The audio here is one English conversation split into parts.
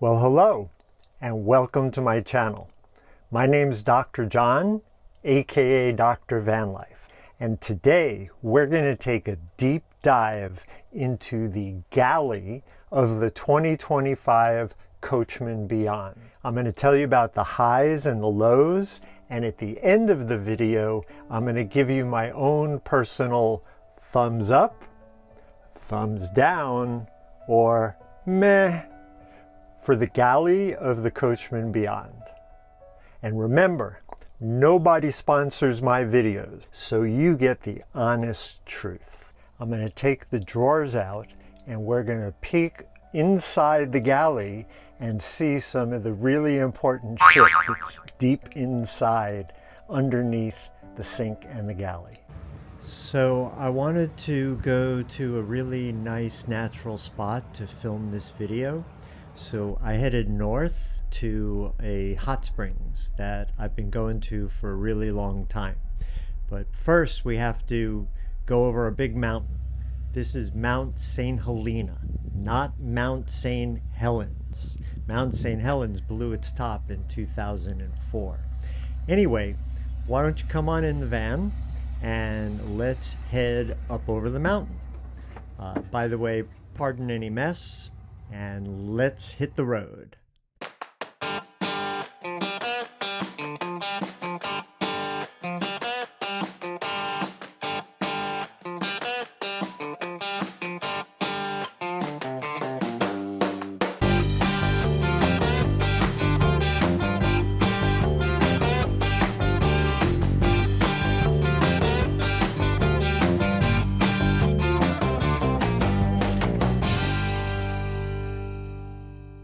Well, hello and welcome to my channel. My name's Dr. Jon, aka Dr. VanLife, and today we're going to take a deep dive into the Galley of the 2025 Coachman Beyond. I'm going to tell you about the highs and the lows, and at the end of the video I'm going to give you my own personal thumbs up, thumbs down, or meh for the Galley of the Coachman Beyond. And remember, nobody sponsors my videos, so you get the honest truth. I'm going to take the drawers out and we're going to peek inside the Galley and see some of the really important shit that's deep inside, underneath the sink and the Galley. So I wanted to go to a really nice natural spot to film this video. So I headed north to a hot springs that I've been going to for a really long time. But first we have to go over a big mountain. This is Mount St. Helena, not Mount St. Helens. Mount St. Helens blew its top in 2004. Anyway, why don't you come on in the van and let's head up over the mountain. By the way, pardon any mess, and let's hit the road.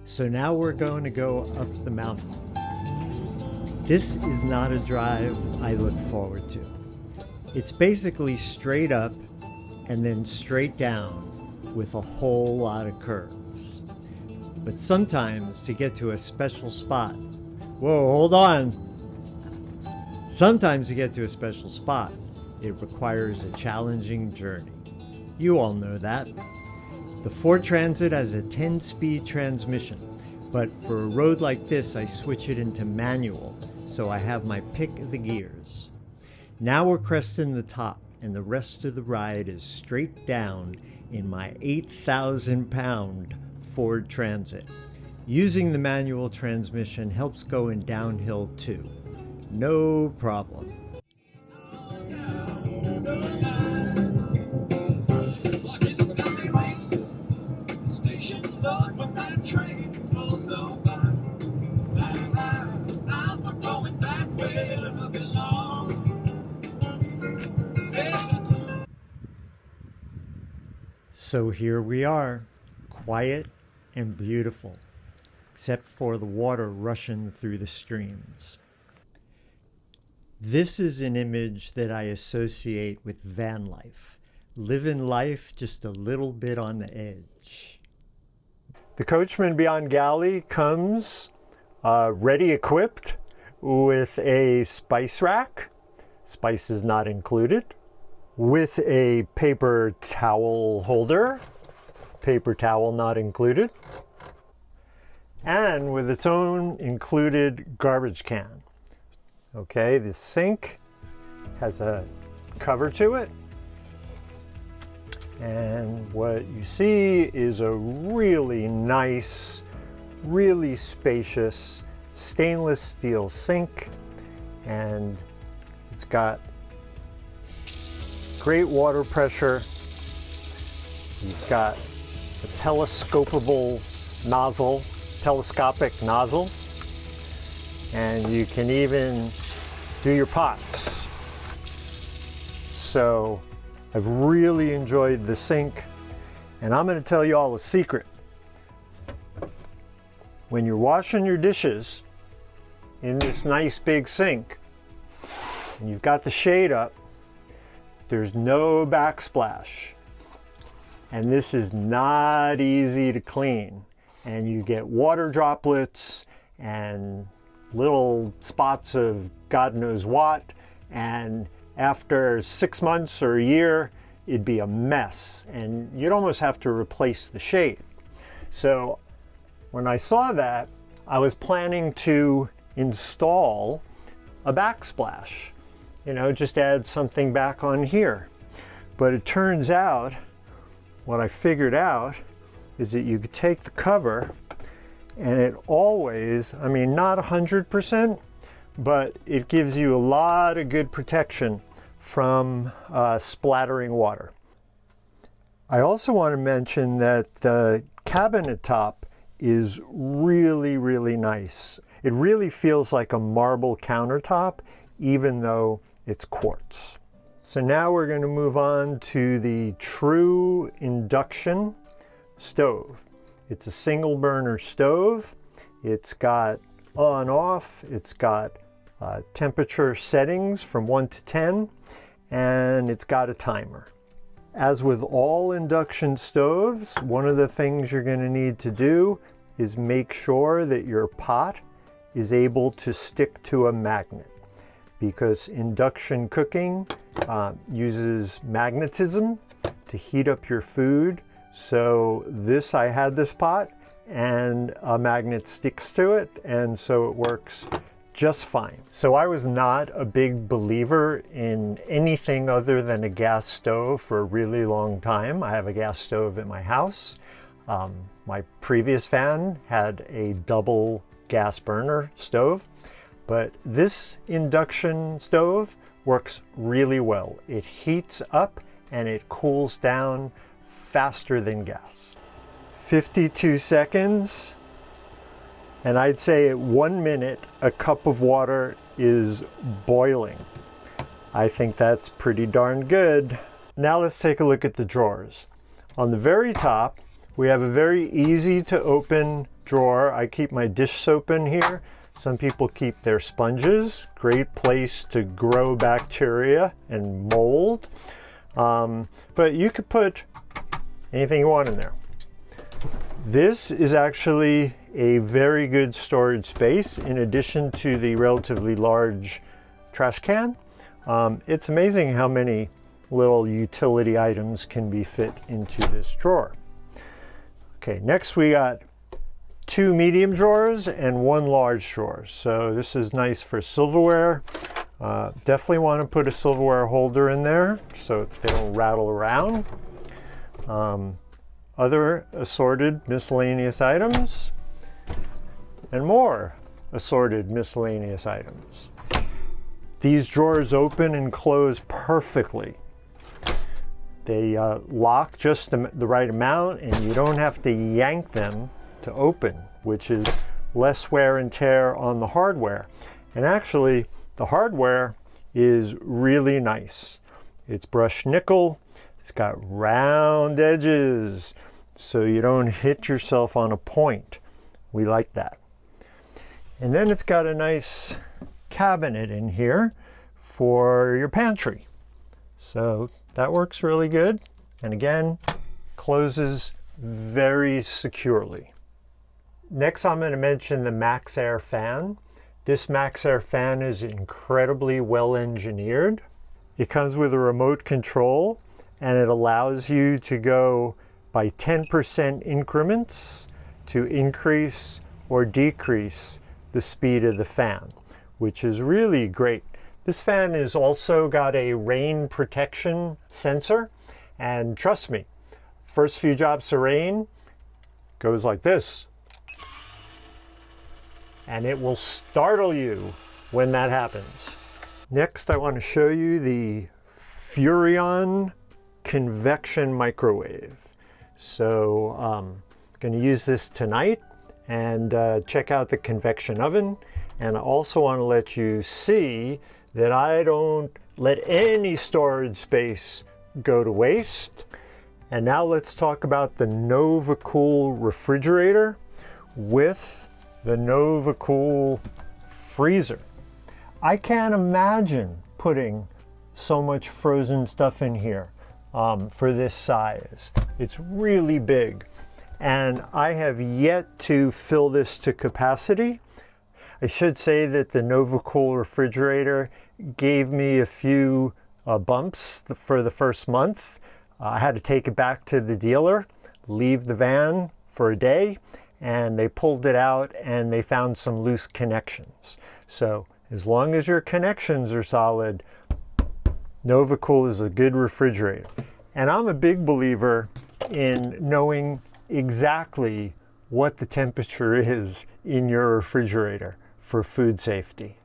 So now we're going to go up the mountain. This is not a drive I look forward to. It's basically straight up and then straight down with a whole lot of curves. But sometimes to get to a special spot, whoa, hold on. Sometimes to get to a special spot, it requires a challenging journey. You all know that. The Ford Transit has a 10-speed transmission, but for a road like this, I switch it into manual, so I have my pick of the gears. Now we're cresting the top, and the rest of the ride is straight down in my 8,000-pound Ford Transit. Using the manual transmission helps going downhill too. No problem. So here we are, quiet and beautiful, except for the water rushing through the streams. This is an image that I associate with van life, living life just a little bit on the edge. The Coachman Beyond Galley comes ready equipped with a spice rack, spices not included, with a paper towel holder, paper towel not included, and with its own included garbage can. Okay, the sink has a cover to it, and what you see is a really nice, really spacious stainless steel sink, and it's got great water pressure. You've got a telescopic nozzle, and you can even do your pots. So I've really enjoyed the sink, and I'm going to tell you all a secret. When you're washing your dishes in this nice big sink, and you've got the shade up, there's no backsplash. And this is not easy to clean. And you get water droplets and little spots of God knows what. And after 6 months or a year, it'd be a mess. And you'd almost have to replace the shade. So When I saw that, I was planning to install a backsplash, just add something back on here. But it turns out, what I figured out is that you could take the cover and it always, not 100%, but it gives you a lot of good protection from splattering water. I also want to mention that the cabinet top is really, really nice. It really feels like a marble countertop, even though it's quartz. So now we're going to move on to the true induction stove. It's a single burner stove. It's got on off, it's got temperature settings from 1 to 10, and it's got a timer. As with all induction stoves, one of the things you're going to need to do is make sure that your pot is able to stick to a magnet, because induction cooking uses magnetism to heat up your food. So I had this pot and a magnet sticks to it, and so it works just fine. So I was not a big believer in anything other than a gas stove for a really long time. I have a gas stove at my house. My previous fan had a double gas burner stove, but this induction stove works really well. It heats up and it cools down faster than gas. 52 seconds. And I'd say at 1 minute, a cup of water is boiling. I think that's pretty darn good. Now let's take a look at the drawers. On the very top, we have a very easy to open drawer. I keep my dish soap in here. Some people keep their sponges. Great place to grow bacteria and mold. But you could put anything you want in there. This is actually a very good storage space in addition to the relatively large trash can. It's amazing how many little utility items can be fit into this drawer. Okay, next we got 2 medium drawers and 1 large drawer. So this is nice for silverware. Definitely want to put a silverware holder in there so they don't rattle around. Other assorted miscellaneous items, and more assorted miscellaneous items. These drawers open and close perfectly. They lock just the right amount, and you don't have to yank them to open, which is less wear and tear on the hardware. And actually, the hardware is really nice. It's brushed nickel. It's got round edges, so you don't hit yourself on a point. We like that. And then it's got a nice cabinet in here for your pantry. So that works really good. And again, closes very securely. Next, I'm going to mention the MaxxAir fan. This MaxxAir fan is incredibly well engineered. It comes with a remote control, and it allows you to go by 10% increments to increase or decrease the speed of the fan, which is really great. This fan has also got a rain protection sensor, and trust me, first few drops of rain goes like this, and it will startle you when that happens. Next, I want to show you the Furrion convection microwave. So I'm going to use this tonight and check out the convection oven. And I also want to let you see that I don't let any storage space go to waste. And now let's talk about the NovaCool refrigerator with the NovaCool freezer. I can't imagine putting so much frozen stuff in here for this size. It's really big, and I have yet to fill this to capacity. I should say that the NovaCool refrigerator gave me a few bumps for the first month. I had to take it back to the dealer, leave the van for a day, and they pulled it out and they found some loose connections. So as long as your connections are solid, NovaCool is a good refrigerator. And I'm a big believer in knowing exactly what the temperature is in your refrigerator for food safety.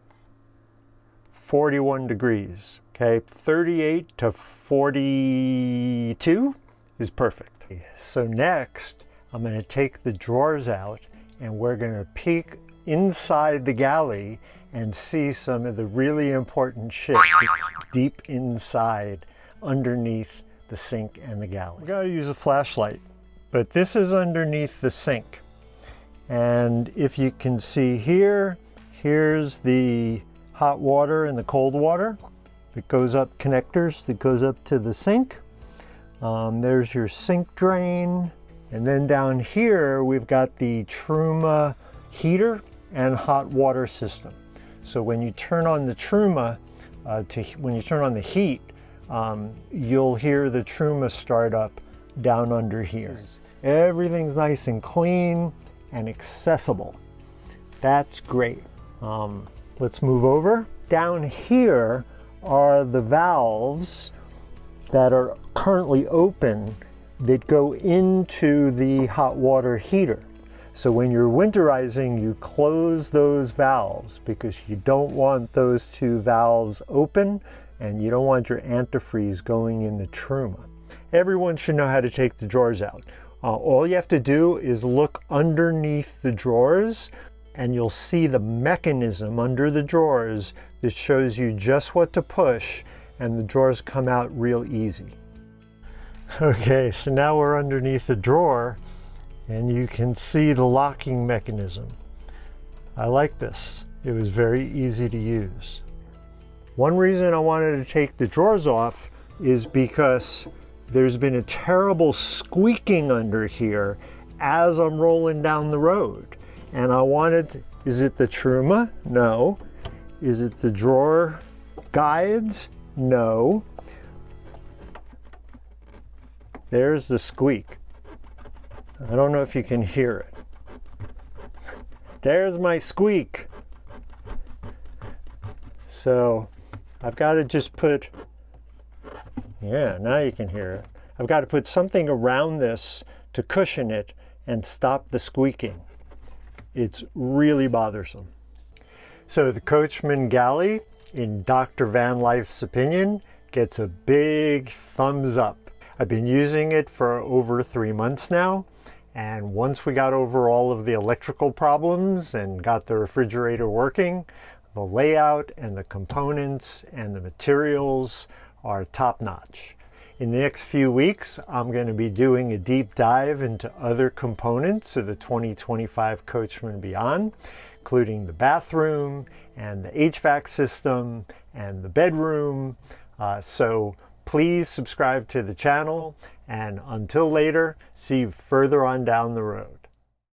41 degrees, okay? 38 to 42 is perfect. So next, I'm gonna take the drawers out and we're gonna peek inside the galley and see some of the really important shit that's deep inside, underneath the sink and the galley. We gotta use a flashlight, but this is underneath the sink. And if you can see here, here's the hot water and the cold water that goes up, connectors that goes up to the sink. There's your sink drain. And then down here, we've got the Truma heater and hot water system. So when you turn on the Truma, when you turn on the heat, you'll hear the Truma start up down under here. Everything's nice and clean and accessible. That's great. Let's move over. Down here are the valves that are currently open that go into the hot water heater. So when you're winterizing, you close those valves because you don't want those two valves open and you don't want your antifreeze going in the Truma. Everyone should know how to take the drawers out. All you have to do is look underneath the drawers and you'll see the mechanism under the drawers that shows you just what to push, and the drawers come out real easy. Okay, so now we're underneath the drawer and you can see the locking mechanism. I like this. It was very easy to use. One reason I wanted to take the drawers off is because there's been a terrible squeaking under here as I'm rolling down the road. And I wanted, is it the Truma? No. Is it the drawer guides? No. There's the squeak. I don't know if you can hear it. There's my squeak. So I've got to just put, yeah, now you can hear it. I've got to put something around this to cushion it and stop the squeaking. It's really bothersome. So the Coachman Galley, in Dr. VanLife's opinion, gets a big thumbs up. I've been using it for over 3 months now, and once we got over all of the electrical problems and got the refrigerator working, the layout and the components and the materials are top-notch. In the next few weeks, I'm going to be doing a deep dive into other components of the 2025 Coachman Beyond, including the bathroom and the HVAC system and the bedroom. So please subscribe to the channel, and until later, see you further on down the road.